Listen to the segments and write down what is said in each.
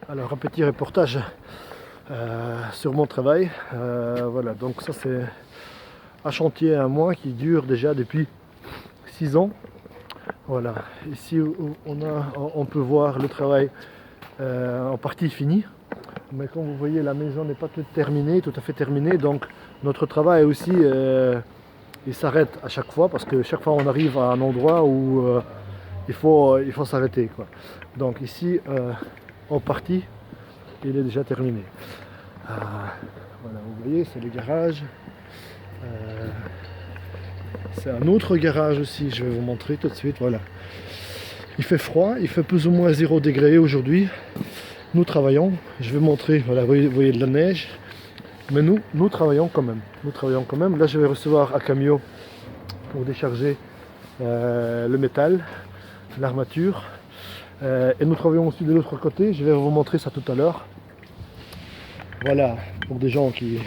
Alors un petit reportage sur mon travail. Voilà, donc ça c'est un chantier à moi qui dure déjà depuis 6 ans. Voilà, ici on peut voir le travail en partie fini. Mais comme vous voyez, la maison n'est pas tout à fait terminée. Donc notre travail aussi, il s'arrête à chaque fois parce que chaque fois on arrive à un endroit où il faut s'arrêter, quoi. Donc ici, en partie, il est déjà terminé. Voilà, vous voyez, c'est le garage. C'est un autre garage aussi, je vais vous montrer tout de suite. Voilà. Il fait froid, il fait plus ou moins 0 degré aujourd'hui. Nous travaillons, je vais montrer, voilà, vous voyez de la neige. Mais nous travaillons quand même. Nous travaillons quand même. Là, je vais recevoir un camion pour décharger le métal, l'armature. Et nous travaillons aussi de l'autre côté. Je vais vous montrer ça tout à l'heure. Voilà, pour des gens qui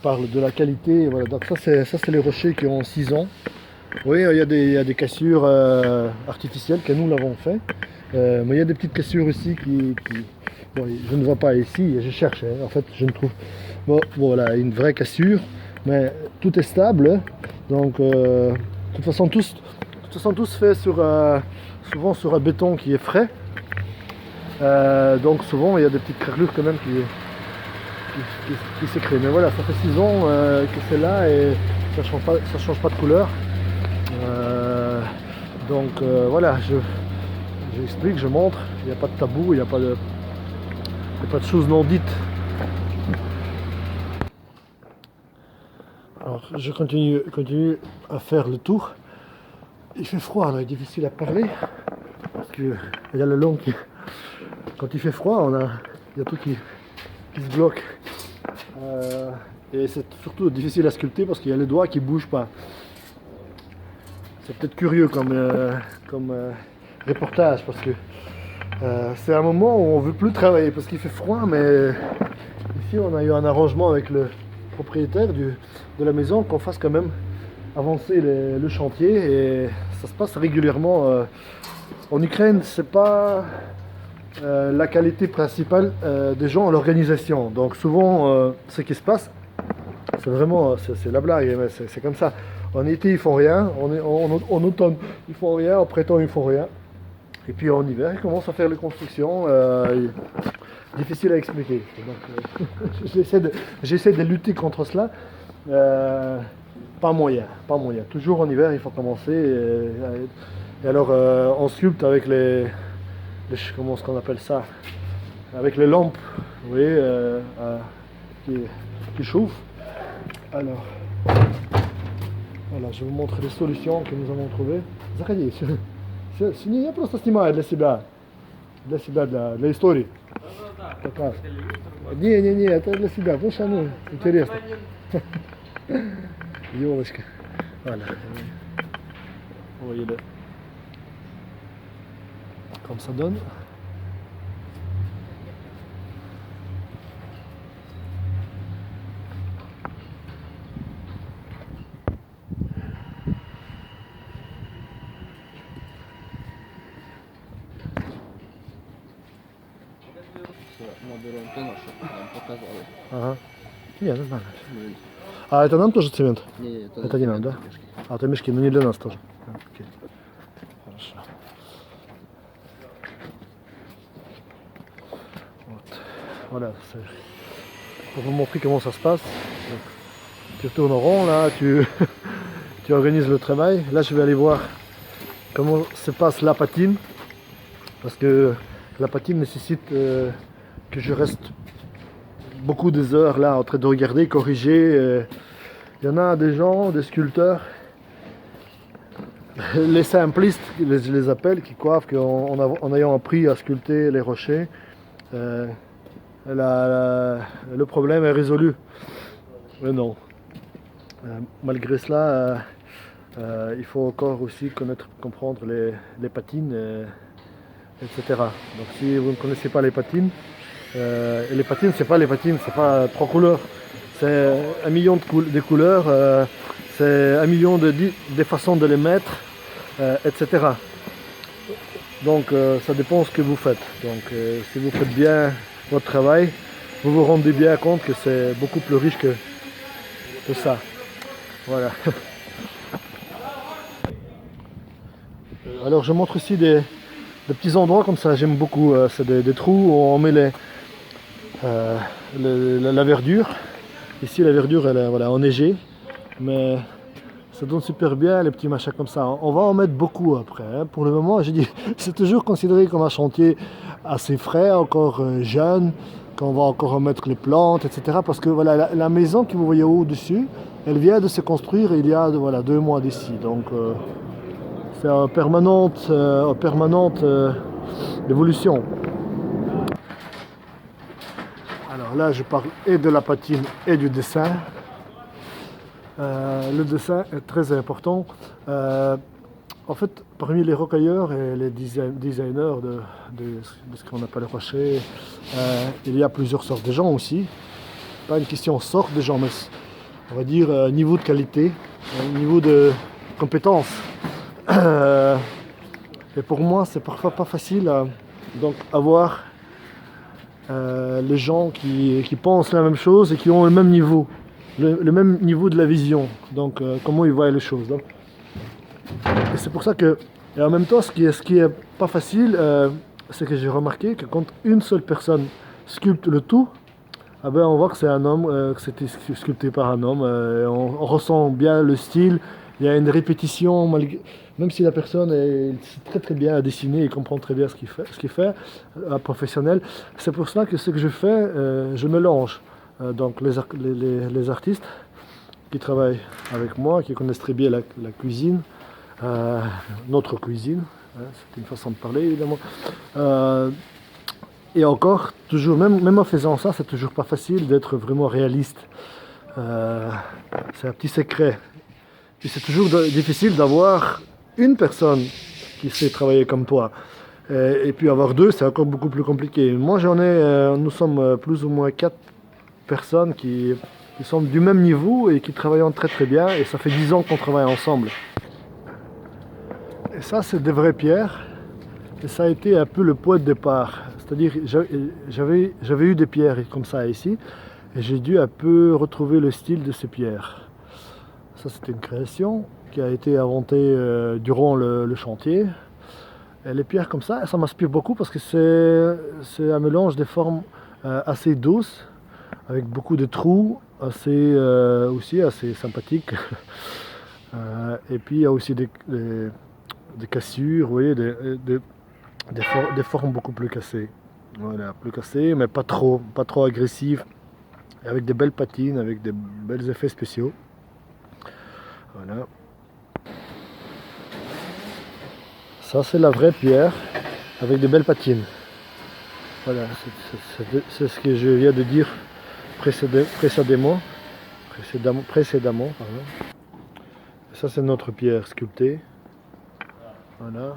parlent de la qualité. Voilà, donc ça c'est les rochers qui ont 6 ans. Oui, il y a des cassures artificielles que nous l'avons fait. Mais il y a des petites cassures aussi bon, je ne vois pas ici, je cherche, hein. En fait je ne trouve. Bon, voilà, une vraie cassure, mais tout est stable. Donc de toute façon tous fait souvent sur un béton qui est frais. Donc souvent il y a des petites craquelures quand même qui se créent. Mais voilà, ça fait 6 ans que c'est là et ça change pas de couleur. Donc voilà, j'explique, je montre, il n'y a pas de tabou, il n'y a pas de choses non dites. Alors je continue à faire le tour. Il fait froid, là, il est difficile à parler parce qu'il y a la langue qui... Quand il fait froid, il y a tout qui se bloque. Et c'est surtout difficile à sculpter parce qu'il y a les doigts qui ne bougent pas. C'est peut-être curieux comme reportage parce que c'est un moment où on ne veut plus travailler parce qu'il fait froid, mais ici on a eu un arrangement avec le propriétaire de la maison qu'on fasse quand même avancer le chantier et ça se passe régulièrement. En Ukraine, c'est pas la qualité principale des gens à l'organisation. Donc souvent, ce qui se passe, c'est vraiment, c'est la blague, mais c'est comme ça. En été, ils font rien. En automne, ils font rien. En printemps, ils font rien. Et puis en hiver, ils commencent à faire les constructions. Difficile à expliquer. Donc, j'essaie de lutter contre cela. Pas moyen. Toujours en hiver, il faut commencer. Et alors, on sculpte avec comment est-ce qu'on appelle ça? Avec les lampes, vous voyez, qui chauffent. Alors, voilà, je vous montre les solutions que nous avons trouvées. Заходи, я просто снимаю для себя для истории. Показ. Не, это для себя, потому что интересно. Елочка. Voilà. Vous voyez comme ça donne. Наберем то, что нам показали. Ага. Не, нормально. А это нам тоже цемент? Не, Это не нам, да? А, это мешки, но не для нас тоже. Окей. Хорошо. Вот. Voilà, pour vous montrer comment ça se passe. Donc, tu retournes en rond, là, tu organises le travail. Là, je vais aller voir comment se passe la patine. Parce que la patine nécessite que je reste beaucoup des heures là en train de regarder, corriger. Il y en a des gens, des sculpteurs, les simplistes, je les appelle, qui croient qu'en ayant appris à sculpter les rochers, le problème est résolu. Mais non. Malgré cela, il faut encore aussi comprendre les patines, etc. Donc si vous ne connaissez pas les patines, et les patines, c'est pas 3 couleurs, c'est 1 million de couleurs, c'est 1 million de façons de les mettre, etc. Donc ça dépend de ce que vous faites. Donc si vous faites bien votre travail, vous vous rendez bien compte que c'est beaucoup plus riche que ça. Voilà. Alors je montre ici des petits endroits comme ça, j'aime beaucoup. C'est des trous où on met la verdure. Ici la verdure elle est voilà, enneigée, mais ça donne super bien les petits machins comme ça. On va en mettre beaucoup après. Hein. Pour le moment, j'ai dit, c'est toujours considéré comme un chantier assez frais, encore jeune, qu'on va encore remettre les plantes, etc. Parce que voilà, la maison que vous voyez au-dessus, elle vient de se construire il y a voilà, 2 mois d'ici. Donc c'est en permanente évolution. Alors là, je parle et de la patine et du dessin. Le dessin est très important. En fait, parmi les rocailleurs et les designers de ce qu'on appelle rocher, il y a plusieurs sortes de gens aussi. Pas une question sorte de gens, mais on va dire niveau de qualité, niveau de compétence. Et pour moi, c'est parfois pas facile donc avoir les gens qui pensent la même chose et qui ont le même niveau. Le même niveau de la vision, donc comment ils voient les choses. Donc. Et c'est pour ça que, et en même temps, ce qui est pas facile, c'est que j'ai remarqué que quand une seule personne sculpte le tout, ah ben on voit que c'est un homme, que c'était sculpté par un homme, on ressent bien le style, il y a une répétition, même si la personne est très très bien à dessiner et comprend très bien ce qu'il fait, un professionnel. C'est pour cela que ce que je fais, je mélange. Donc les artistes qui travaillent avec moi, qui connaissent très bien la cuisine, notre cuisine, hein, c'est une façon de parler évidemment. Et encore, toujours, même en faisant ça, c'est toujours pas facile d'être vraiment réaliste. C'est un petit secret. Et c'est toujours difficile d'avoir une personne qui sait travailler comme toi. Et puis avoir deux, c'est encore beaucoup plus compliqué. Moi nous sommes plus ou moins 4 personnes qui sont du même niveau et qui travaillent très très bien, et ça fait 10 ans qu'on travaille ensemble. Et ça, c'est des vraies pierres, et ça a été un peu le point de départ. C'est-à-dire, j'avais eu des pierres comme ça ici, et j'ai dû un peu retrouver le style de ces pierres. Ça, c'était une création qui a été inventée durant le chantier. Et les pierres comme ça m'inspire beaucoup parce que c'est un mélange des formes assez douces, avec beaucoup de trous, aussi assez sympathiques. Et puis il y a aussi des cassures, vous voyez, des formes beaucoup plus cassées. Voilà, plus cassées, mais pas trop agressives, avec des belles patines, avec des bels effets spéciaux. Voilà. Ça, c'est la vraie pierre, avec des belles patines. Voilà, c'est ce que je viens de dire précédemment. Pardon. Ça, c'est notre pierre sculptée. Voilà.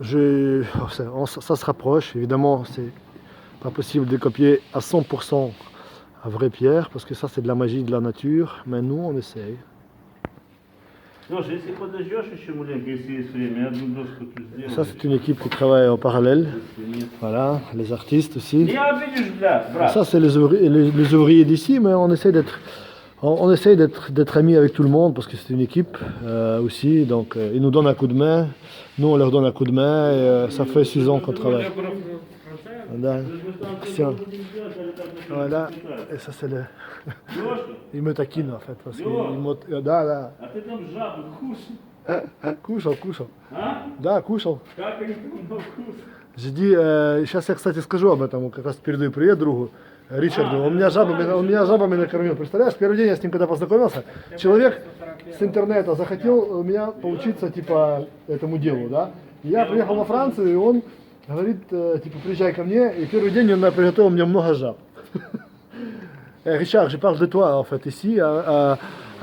Ça se rapproche. Évidemment, c'est pas possible de copier à 100% la vraie pierre, parce que ça, c'est de la magie de la nature. Mais nous, on essaye. Ça, c'est une équipe qui travaille en parallèle. Voilà, les artistes aussi. Ça, c'est les ouvriers d'ici, mais on essaie d'être amis avec tout le monde parce que c'est une équipe aussi. Donc, ils nous donnent un coup de main, nous on leur donne un coup de main. Et, ça fait 6 ans qu'on travaille. Voilà, et ça c'est le... Il me taquine en fait, parce qu'il да. Кушал. Да, кушал. J'ai dit, сейчас я, кстати, скажу об этом, как раз передаю привет другу Ричарду. Он меня жабами накормил, представляешь? Первый день я с ним когда познакомился, человек с интернета захотел у меня поучиться, типа, этому делу, да? Я приехал во Францию, и он говорит, типа, приезжай ко мне, и первый день он приготовил мне много жаб. Richard, je parle de toi en fait ici, à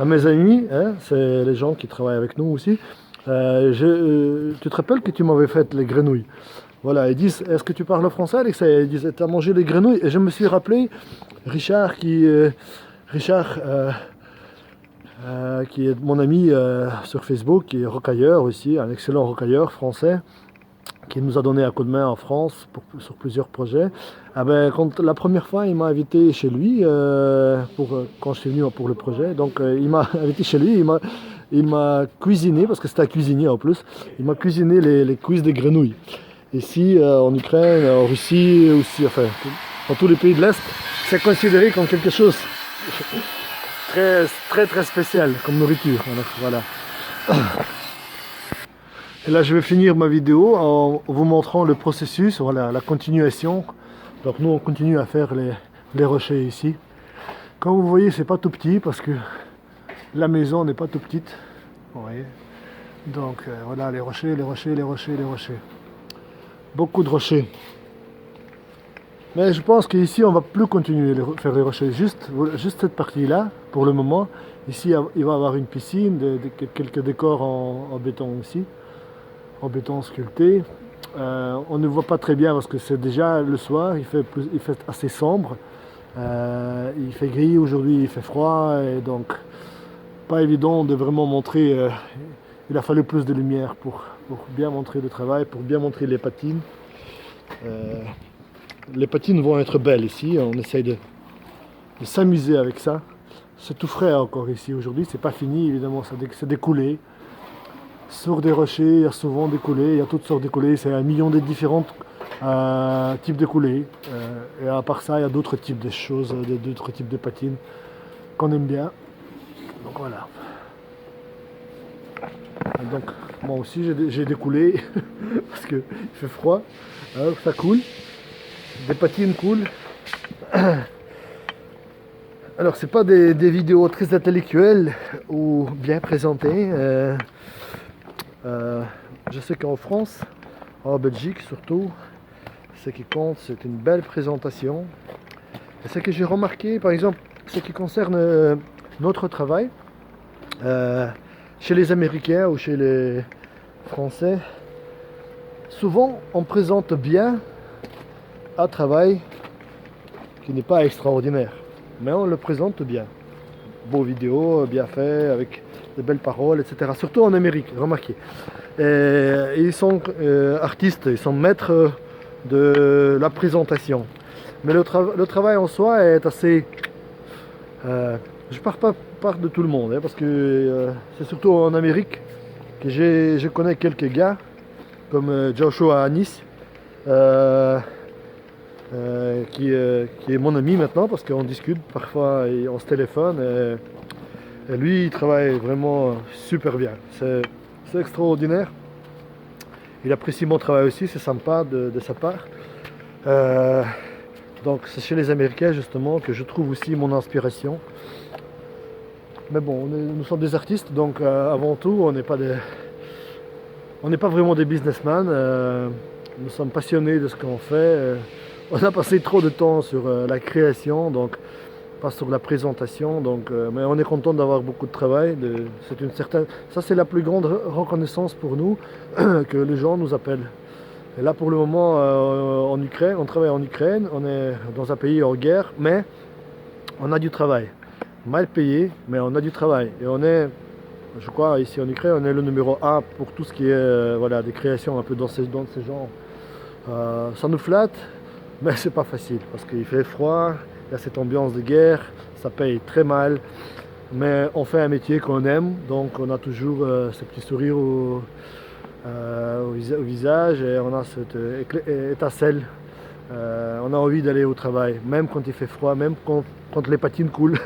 mes amis, hein, c'est les gens qui travaillent avec nous aussi. Tu te rappelles que tu m'avais fait les grenouilles? Voilà, ils disent, est-ce que tu parles français, Alexei? Ils disent, tu as mangé les grenouilles? Et je me suis rappelé Richard qui est mon ami sur Facebook, qui est rocailleur aussi, un excellent rocailleur français, qui nous a donné un coup de main en France sur plusieurs projets. Ah ben, la première fois, il m'a invité chez lui quand je suis venu pour le projet. Donc, il m'a invité chez lui, il m'a cuisiné, parce que c'était un cuisinier en plus, il m'a cuisiné les cuisses de grenouilles. Ici, en Ukraine, en Russie aussi, enfin, dans tous les pays de l'Est, c'est considéré comme quelque chose très, très, très spécial comme nourriture. Voilà. Et là, je vais finir ma vidéo en vous montrant le processus, voilà, la continuation. Donc nous, on continue à faire les rochers ici. Comme vous voyez, c'est pas tout petit parce que la maison n'est pas tout petite. Vous voyez. Donc voilà, les rochers, les rochers, les rochers, les rochers. Beaucoup de rochers. Mais je pense qu'ici, on va plus continuer à faire les rochers. Juste cette partie-là, pour le moment. Ici, il va y avoir une piscine, quelques décors en béton aussi. En béton sculpté. On ne voit pas très bien parce que c'est déjà le soir, il fait assez sombre. Il fait gris aujourd'hui, il fait froid, et donc pas évident de vraiment montrer. Il a fallu plus de lumière pour bien montrer le travail, pour bien montrer les patines. Les patines vont être belles ici, on essaye de s'amuser avec ça. C'est tout frais encore ici aujourd'hui, c'est pas fini évidemment, c'est découlé. Sur des rochers, il y a souvent des coulées, il y a toutes sortes de coulées, c'est 1 million de différents types de coulées. Et à part ça, il y a d'autres types de choses, d'autres types de patines qu'on aime bien. Donc voilà. Donc moi aussi j'ai des coulées parce qu'il fait froid, alors ça coule, des patines coulent. Alors c'est pas des vidéos très intellectuelles ou bien présentées. Je sais qu'en France, en Belgique surtout, ce qui compte, c'est une belle présentation. Et ce que j'ai remarqué, par exemple, ce qui concerne notre travail, chez les Américains ou chez les Français, souvent on présente bien un travail qui n'est pas extraordinaire, mais on le présente bien. Beaux vidéos, bien fait, avec de belles paroles, etc. Surtout en Amérique, remarquez. Et ils sont artistes, ils sont maîtres de la présentation. Mais le travail en soi est assez... je parle de tout le monde, hein, parce que c'est surtout en Amérique que je connais quelques gars, comme Joshua Anis, qui est mon ami maintenant, parce qu'on discute parfois et on se téléphone. Et lui, il travaille vraiment super bien. C'est extraordinaire. Il apprécie mon travail aussi, c'est sympa de sa part. Donc c'est chez les Américains justement que je trouve aussi mon inspiration. Mais bon, nous sommes des artistes, donc avant tout, on n'est pas vraiment des businessmen. Nous sommes passionnés de ce qu'on fait. On a passé trop de temps sur la création, donc pas sur la présentation, donc, mais on est content d'avoir beaucoup de travail. Ça c'est la plus grande reconnaissance pour nous, que les gens nous appellent. Et là pour le moment en Ukraine, on travaille en Ukraine, on est dans un pays en guerre, mais on a du travail. Mal payé, mais on a du travail. Et on est, je crois ici en Ukraine, on est le numéro 1 pour tout ce qui est voilà, des créations un peu dans ces genres. Ça nous flatte, mais c'est pas facile parce qu'il fait froid. Il y a cette ambiance de guerre, ça paye très mal, mais on fait un métier qu'on aime, donc on a toujours ce petit sourire au visage et on a cette étincelle. On a envie d'aller au travail, même quand il fait froid, même quand les patines coulent.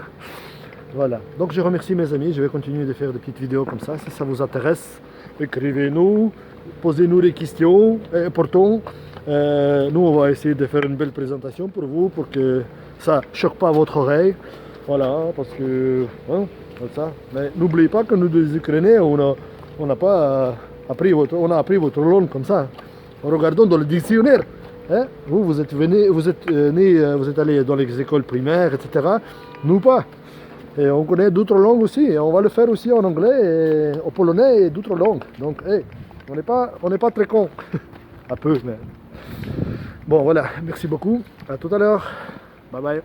Voilà, donc je remercie mes amis, je vais continuer de faire des petites vidéos comme ça. Si ça vous intéresse, écrivez-nous, posez-nous des questions importantes. Nous on va essayer de faire une belle présentation pour vous, pour que ça choque pas votre oreille, voilà, parce que hein, comme ça. Mais n'oubliez pas que nous des Ukrainiens, on a appris votre langue comme ça, en regardant dans le dictionnaire. Hein? Vous êtes né, vous êtes allé dans les écoles primaires, etc. Nous pas. Et on connaît d'autres langues aussi, et on va le faire aussi en anglais, et en polonais et d'autres langues. Donc, hey, on n'est pas très cons. Un peu, mais... Bon, voilà, merci beaucoup. À tout à l'heure. Bye bye.